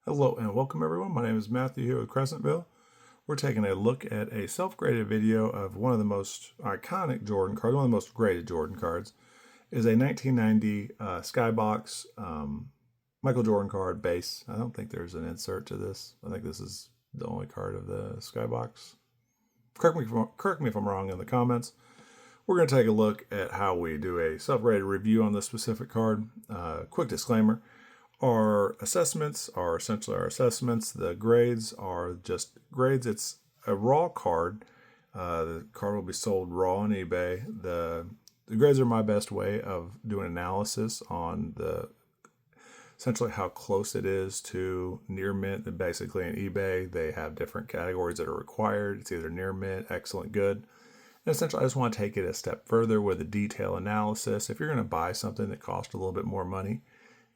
Hello and welcome everyone. My name is Matthew here with Crescent. We're taking a look at a self-graded video of one of the most iconic Jordan cards, one of the most graded Jordan cards, is a 1990 Skybox Michael Jordan card base. I don't think there's an insert to this. I think this is the only card of the Skybox. Correct me if I'm wrong in the comments. We're going to take a look at how we do a self-graded review on this specific card. Quick disclaimer. Our assessments are essentially our assessments. The grades are just grades. It's a raw card. The card will be sold raw on eBay. The grades are my best way of doing analysis on essentially how close it is to near mint. And basically in eBay, they have different categories that are required. It's either near mint, excellent, good. And essentially, I just want to take it a step further with a detailed analysis. If you're going to buy something that costs a little bit more money,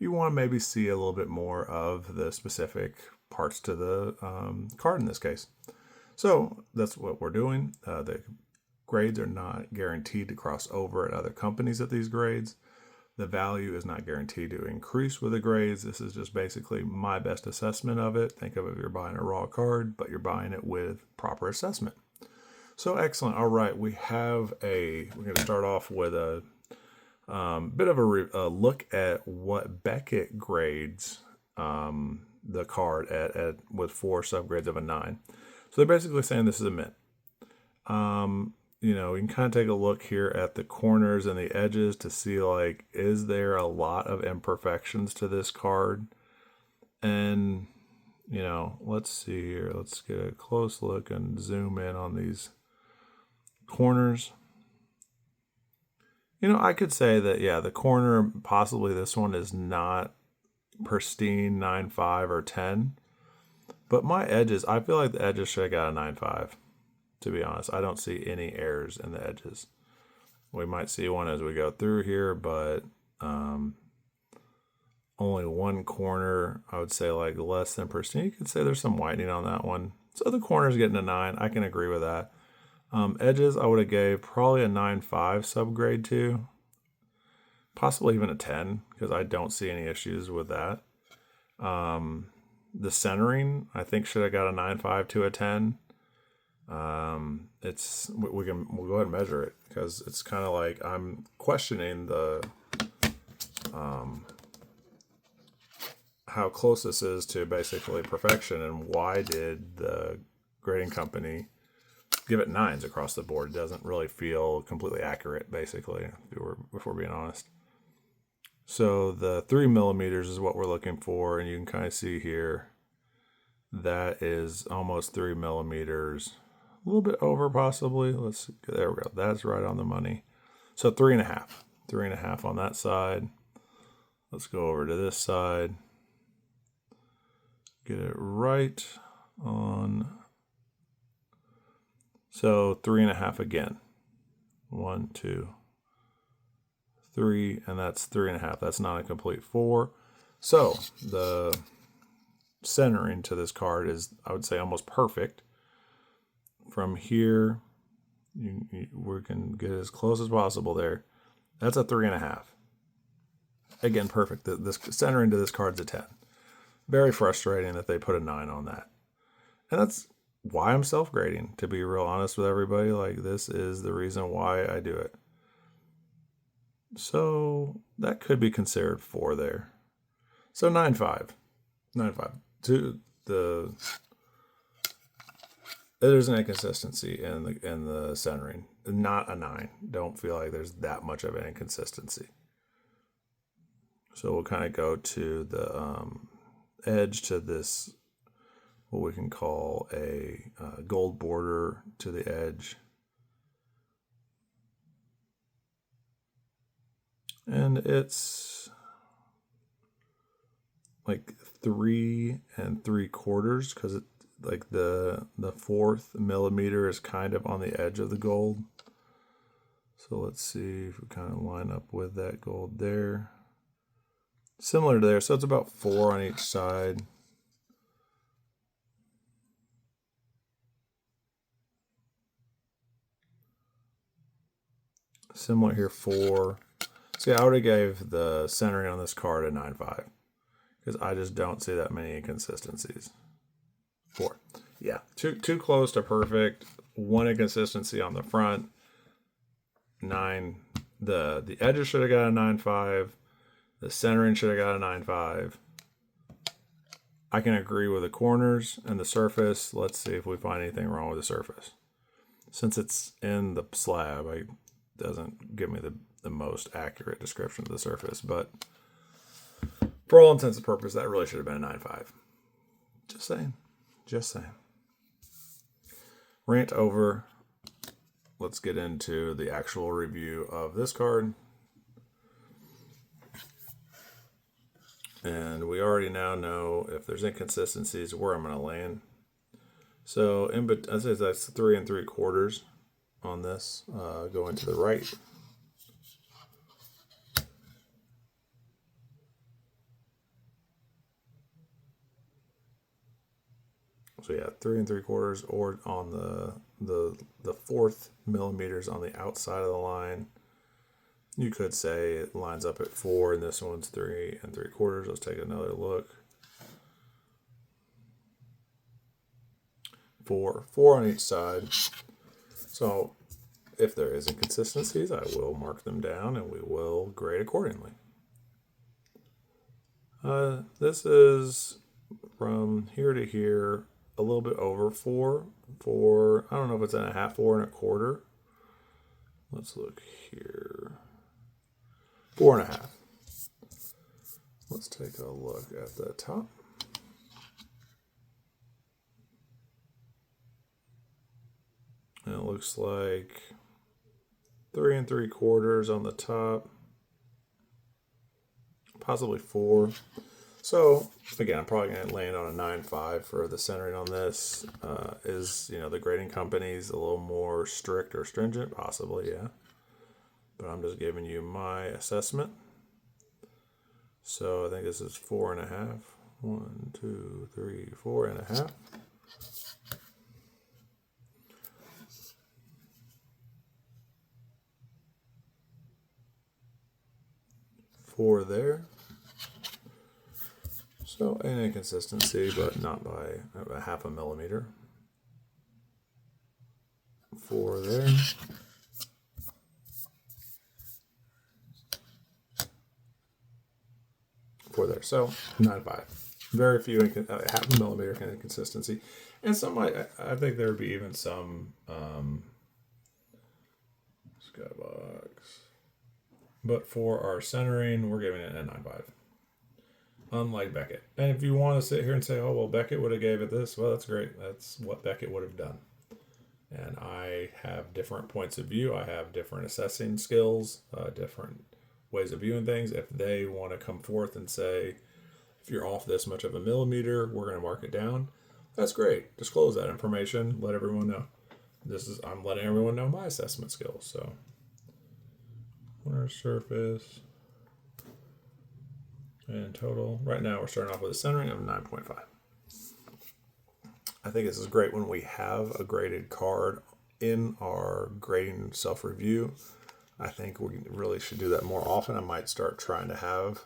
you want to maybe see a little bit more of the specific parts to the card in this case. So that's what we're doing. The grades are not guaranteed to cross over at other companies at these grades. The value is not guaranteed to increase with the grades. This is just basically my best assessment of it. Think of it if you're buying a raw card, but you're buying it with proper assessment. So excellent. All right, we're going to start off with a bit of a look at what Beckett grades the card at with 4 subgrades of a 9. So they're basically saying this is a mint. You can kind of take a look here at the corners and the edges to see, like, is there a lot of imperfections to this card? And, let's see here. Let's get a close look and zoom in on these corners. I could say that, yeah, the corner, possibly this one is not pristine 9.5 or 10. But my edges, I feel like the edges should have got a 9.5, to be honest. I don't see any errors in the edges. We might see one as we go through here, but only one corner, I would say, like, less than pristine. You could say there's some whitening on that one. So the corner's getting a 9. I can agree with that. Edges, I would have gave probably a 9.5 subgrade to, possibly even a 10, because I don't see any issues with that. The centering, I think, should have got a 9.5 to a 10. We'll go ahead and measure it, because it's kind of like I'm questioning the how close this is to basically perfection, and why did the grading company give it 9s across the board. It doesn't really feel completely accurate, basically, if we're being honest. So the 3 millimeters is what we're looking for, and you can kind of see here that is almost 3 millimeters, a little bit over possibly. There we go. That's right on the money. So 3.5, 3.5 on that side. Let's go over to this side. Get it right on. So 3.5 again. 1, 2, 3, and that's 3.5. That's not a complete 4. So the centering to this card is, I would say, almost perfect. From here, we can get as close as possible there. That's a 3.5. Again, perfect. The centering to this card's a 10. Very frustrating that they put a 9 on that. And that's why I'm self-grading, to be real honest with everybody. Like, this is the reason why I do it. So that could be considered 4 there. So 9.5. 9.5. There's an inconsistency in the centering. Not a 9. Don't feel like there's that much of an inconsistency. So we'll kind of go to the edge to this, what we can call a gold border to the edge. And it's like 3 3/4, because it, like, the 4th millimeter is kind of on the edge of the gold. So let's see if we kind of line up with that gold there. Similar to there, so it's about 4 on each side. Similar here, 4. See, I would have gave the centering on this card a 9.5, because I just don't see that many inconsistencies. 4. Yeah, too close to perfect. 1 inconsistency on the front. 9. The edges should have got a 9.5. The centering should have got a 9.5. I can agree with the corners and the surface. Let's see if we find anything wrong with the surface. Since it's in the slab, it doesn't give me the most accurate description of the surface. But for all intents and purposes, that really should have been a 9.5. Just saying. Just saying. Rant over. Let's get into the actual review of this card. And we already now know if there's inconsistencies where I'm going to land. So I say that's 3 3/4 on this. Going to the right. So yeah, 3 3/4, or on the 4th millimeters on the outside of the line. You could say it lines up at 4, and this one's 3 3/4. Let's take another look. 4 on each side. So if there is inconsistencies, I will mark them down and we will grade accordingly. This is from here to here, a little bit over 4. I don't know if it's in a half, 4 1/4. Let's look here. 4 1/2. Let's take a look at the top. And it looks like 3 3/4 on the top, possibly 4. So again, I'm probably going to land on a 9.5 for the centering on this. Is the grading company's a little more strict or stringent? Possibly, yeah. But I'm just giving you my assessment. So I think this is 4 1/2. 1, 2, 3, 4 1/2. 4 there. So an inconsistency, but not by a half a millimeter. 4 there. 4 there. So 9.5. Very few, half a millimeter kind of inconsistency. And some, I think there would be even some Skybox. But for our centering, we're giving it a 9.5. Unlike Beckett. And if you want to sit here and say, oh, well, Beckett would have gave it this, well, that's great. That's what Beckett would have done. And I have different points of view. I have different assessing skills, different ways of viewing things. If they want to come forth and say, if you're off this much of a millimeter, we're going to mark it down. That's great. Disclose that information. Let everyone know. I'm letting everyone know my assessment skills. So, corner surface. And total, right now we're starting off with a centering of 9.5. I think this is great when we have a graded card in our grading self-review. I think we really should do that more often. I might start trying to have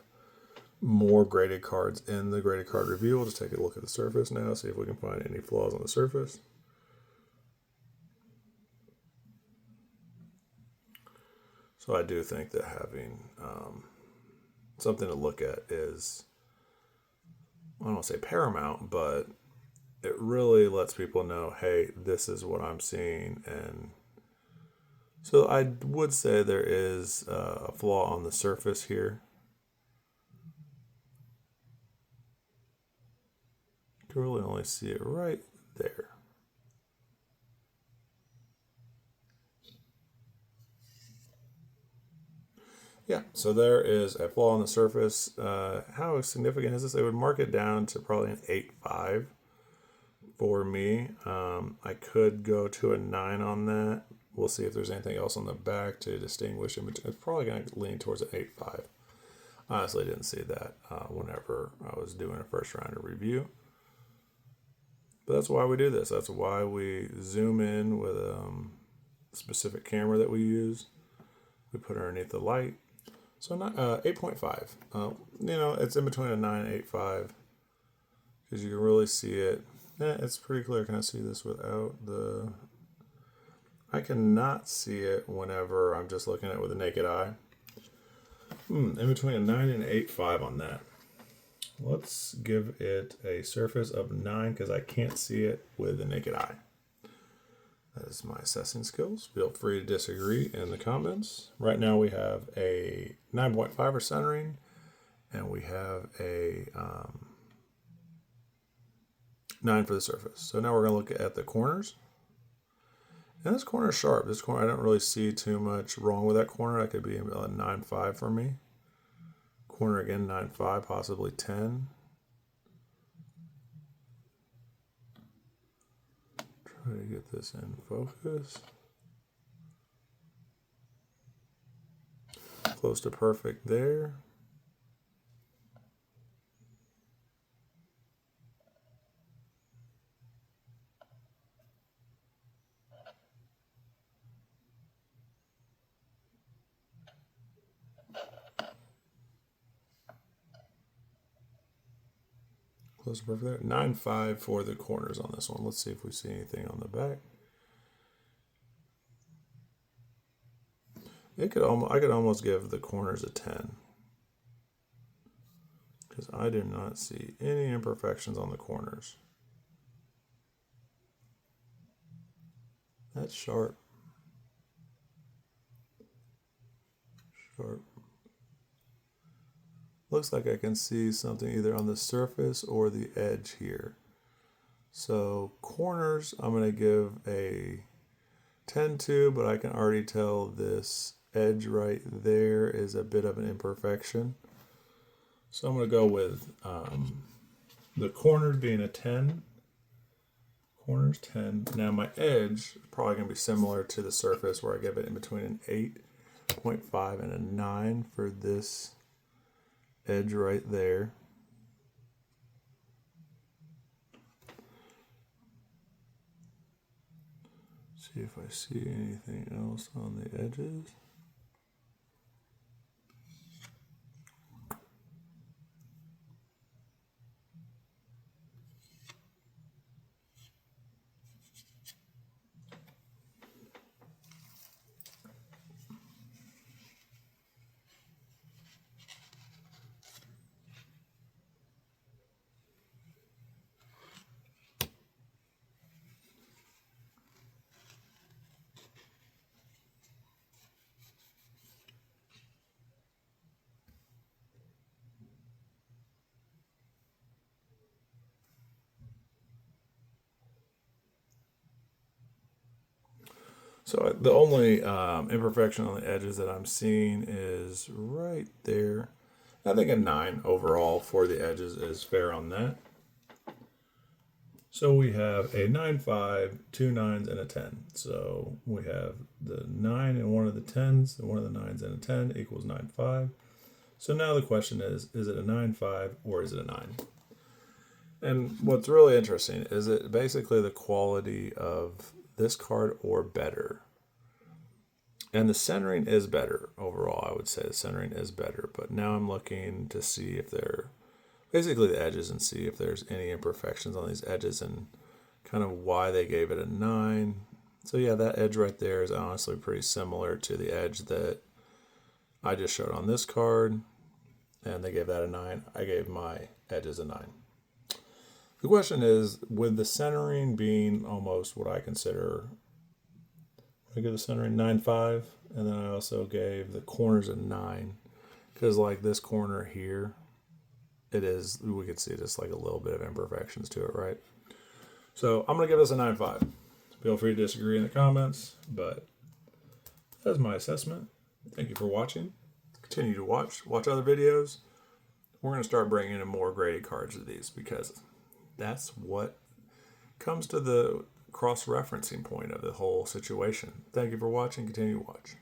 more graded cards in the graded card review. We'll just take a look at the surface now, see if we can find any flaws on the surface. So I do think that having something to look at is, I don't want to say paramount, but it really lets people know, hey, this is what I'm seeing. And so I would say there is a flaw on the surface here. You can really only see it right there. Yeah, so there is a flaw on the surface. How significant is this? I would mark it down to probably an 8.5 for me. I could go to a 9 on that. We'll see if there's anything else on the back to distinguish it. It's probably going to lean towards an 8.5. Honestly, I didn't see that whenever I was doing a first round of review. But that's why we do this. That's why we zoom in with a specific camera that we use. We put it underneath the light. So not 8.5. It's in between a 9 and 8.5 because you can really see it. It's pretty clear. Can I see this without the... I cannot see it whenever I'm just looking at it with the naked eye. In between a 9 and 8.5 on that. Let's give it a surface of 9 because I can't see it with the naked eye. That is my assessing skills. Feel free to disagree in the comments. Right now we have a 9.5 for centering, and we have a 9 for the surface. So now we're going to look at the corners. And this corner is sharp. This corner, I don't really see too much wrong with that corner. That could be a 9.5 for me. Corner again, 9.5, possibly 10. Try to get this in focus. Close to perfect there. Close to perfect there. 9.5 for the corners on this one. Let's see if we see anything on the back. I could almost give the corners a 10 because I do not see any imperfections on the corners. That's sharp. Sharp. Looks like I can see something either on the surface or the edge here. So corners, I'm going to give a 10 to, but I can already tell this edge right there is a bit of an imperfection. So I'm going to go with the corners being a 10. Corners 10. Now my edge is probably going to be similar to the surface where I give it in between an 8.5 and a 9 for this edge right there. See if I see anything else on the edges. So the only imperfection on the edges that I'm seeing is right there. I think a 9 overall for the edges is fair on that. So we have a 9.5, 2 9s, and a 10. So we have the 9 and one of the 10s, and one of the 9s and a 10 equals 9.5. So now the question is it a 9.5 or is it a 9? And what's really interesting is it basically the quality of this card or better. And the centering is better overall. I would say the centering is better. But now I'm looking to see if they're basically the edges and see if there's any imperfections on these edges and kind of why they gave it a 9. So yeah, that edge right there is honestly pretty similar to the edge that I just showed on this card. And they gave that a 9. I gave my edges a 9. The question is, with the centering being almost what I consider, I give the centering 9.5, and then I also gave the corners a 9, because like this corner here, it is, we could see just like a little bit of imperfections to it, right? So I'm going to give this a 9.5. Feel free to disagree in the comments, but that's my assessment. Thank you for watching. Continue to watch other videos. We're going to start bringing in more graded cards of these because that's what comes to the cross-referencing point of the whole situation. Thank you for watching. Continue to watch.